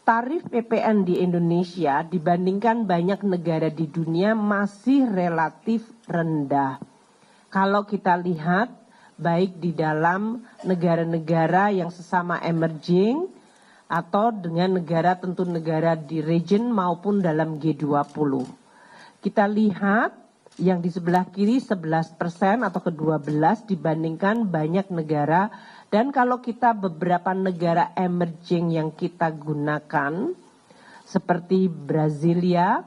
tarif PPN di Indonesia dibandingkan banyak negara di dunia masih relatif rendah. Kalau kita lihat baik di dalam negara-negara yang sesama emerging atau dengan negara tentu negara di region maupun dalam G20. Kita lihat yang di sebelah kiri 11% atau ke-12 dibandingkan banyak negara. Dan kalau kita beberapa negara emerging yang kita gunakan, seperti Brasilia,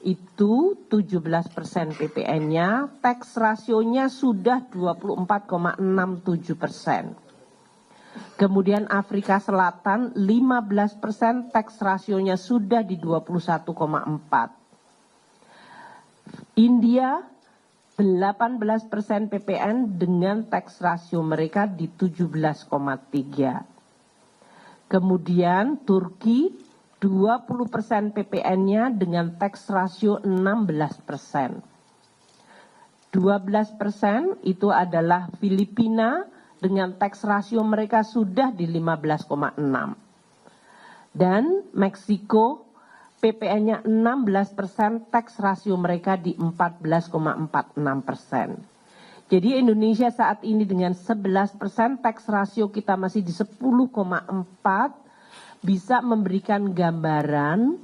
itu 17% PPN-nya, tax rasionya sudah 24,67%. Kemudian Afrika Selatan 15%, tax rasionya sudah di 21,4%. India 18% PPN dengan tax rasio mereka di 17,3. Kemudian Turki 20% PPN-nya dengan tax rasio 16%. 12% itu adalah Filipina dengan tax rasio mereka sudah di 15,6. Dan Meksiko PPN-nya 16%, tax rasio mereka di 14,46%. Jadi Indonesia saat ini dengan 11%, tax rasio kita masih di 10,4, bisa memberikan gambaran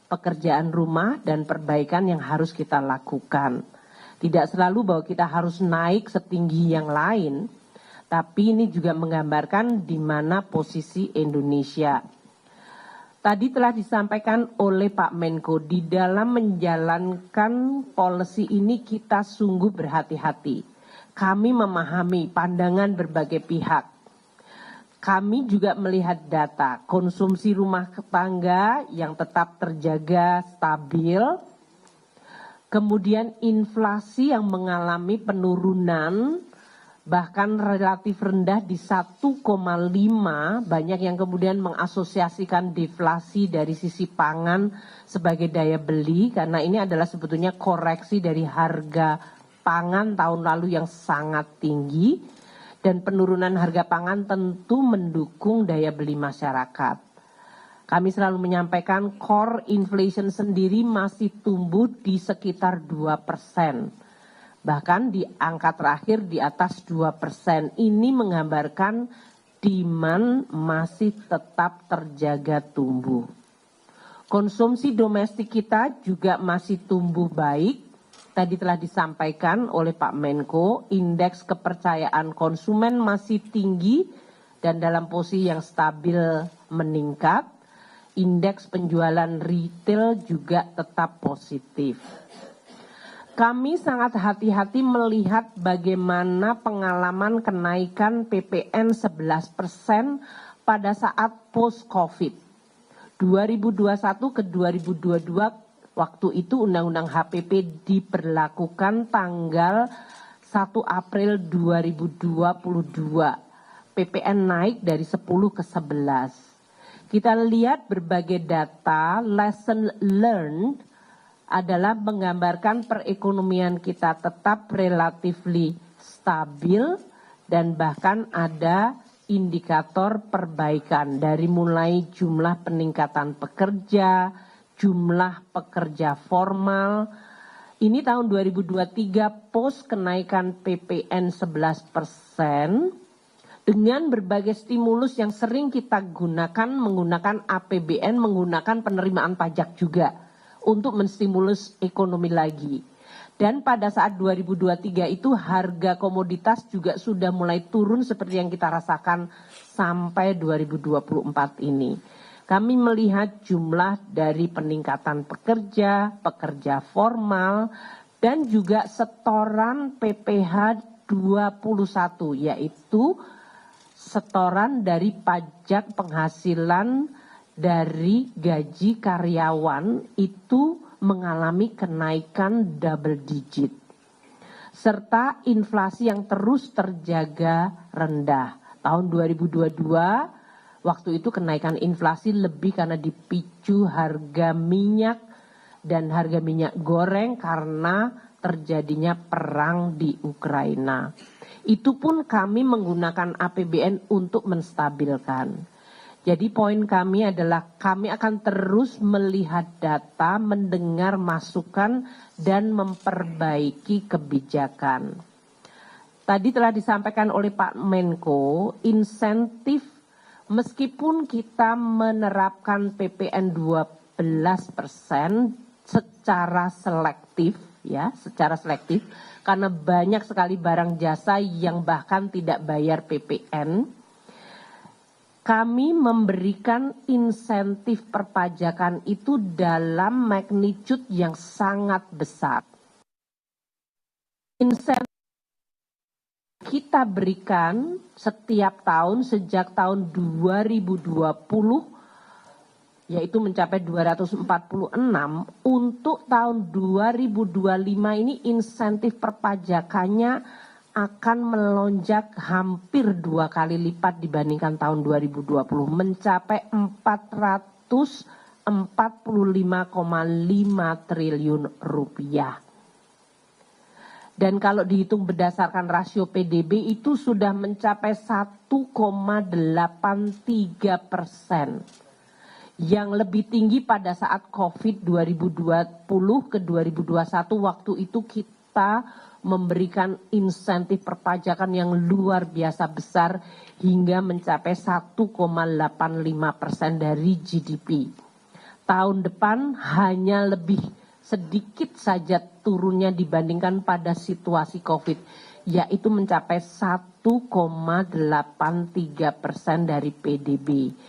pekerjaan rumah dan perbaikan yang harus kita lakukan. Tidak selalu bahwa kita harus naik setinggi yang lain, tapi ini juga menggambarkan di mana posisi Indonesia. Tadi telah disampaikan oleh Pak Menko, di dalam menjalankan policy ini kita sungguh berhati-hati. Kami memahami pandangan berbagai pihak. Kami juga melihat data konsumsi rumah tangga yang tetap terjaga stabil. Kemudian inflasi yang mengalami penurunan bahkan relatif rendah di 1,5, banyak yang kemudian mengasosiasikan deflasi dari sisi pangan sebagai daya beli, karena ini adalah sebetulnya koreksi dari harga pangan tahun lalu yang sangat tinggi, dan penurunan harga pangan tentu mendukung daya beli masyarakat. Kami selalu menyampaikan core inflation sendiri masih tumbuh di sekitar 2%. Bahkan di angka terakhir di atas 2%. Ini menggambarkan demand masih tetap terjaga tumbuh. Konsumsi domestik kita juga masih tumbuh baik. Tadi telah disampaikan oleh Pak Menko, indeks kepercayaan konsumen masih tinggi dan dalam posisi yang stabil meningkat. Indeks penjualan retail juga tetap positif. Kami sangat hati-hati melihat bagaimana pengalaman kenaikan PPN 11% pada saat post-COVID. 2021 ke 2022, waktu itu Undang-Undang HPP diberlakukan tanggal 1 April 2022. PPN naik dari 10 ke 11. Kita lihat berbagai data, lesson learned, adalah menggambarkan perekonomian kita tetap relatifly stabil dan bahkan ada indikator perbaikan dari mulai jumlah peningkatan pekerja, jumlah pekerja formal. Ini tahun 2023 post kenaikan PPN 11% dengan berbagai stimulus yang sering kita gunakan, menggunakan APBN, menggunakan penerimaan pajak juga untuk menstimulus ekonomi lagi. Dan pada saat 2023 itu harga komoditas juga sudah mulai turun seperti yang kita rasakan sampai 2024 ini. Kami melihat jumlah dari peningkatan pekerja, pekerja formal, dan juga setoran PPh 21, yaitu setoran dari pajak penghasilan dari gaji karyawan itu mengalami kenaikan double digit. Serta inflasi yang terus terjaga rendah. Tahun 2022, waktu itu kenaikan inflasi lebih karena dipicu harga minyak dan harga minyak goreng karena terjadinya perang di Ukraina. Itu pun kami menggunakan APBN untuk menstabilkan. Jadi poin kami adalah kami akan terus melihat data, mendengar masukan, dan memperbaiki kebijakan. Tadi telah disampaikan oleh Pak Menko, insentif meskipun kita menerapkan PPN 12% secara selektif, ya, secara selektif, karena banyak sekali barang jasa yang bahkan tidak bayar PPN. Kami memberikan insentif perpajakan itu dalam magnitude yang sangat besar. Insentif kita berikan setiap tahun sejak tahun 2020 yaitu mencapai 246, untuk tahun 2025 ini insentif perpajakannya akan melonjak hampir 2 kali lipat dibandingkan tahun 2020, mencapai 445,5 triliun rupiah. Dan kalau dihitung berdasarkan rasio PDB itu sudah mencapai 1,83%. Yang lebih tinggi pada saat COVID 2020 ke 2021, waktu itu kita memberikan insentif perpajakan yang luar biasa besar hingga mencapai 1,85% dari GDP. Tahun depan hanya lebih sedikit saja turunnya dibandingkan pada situasi COVID, yaitu mencapai 1,83% dari PDB.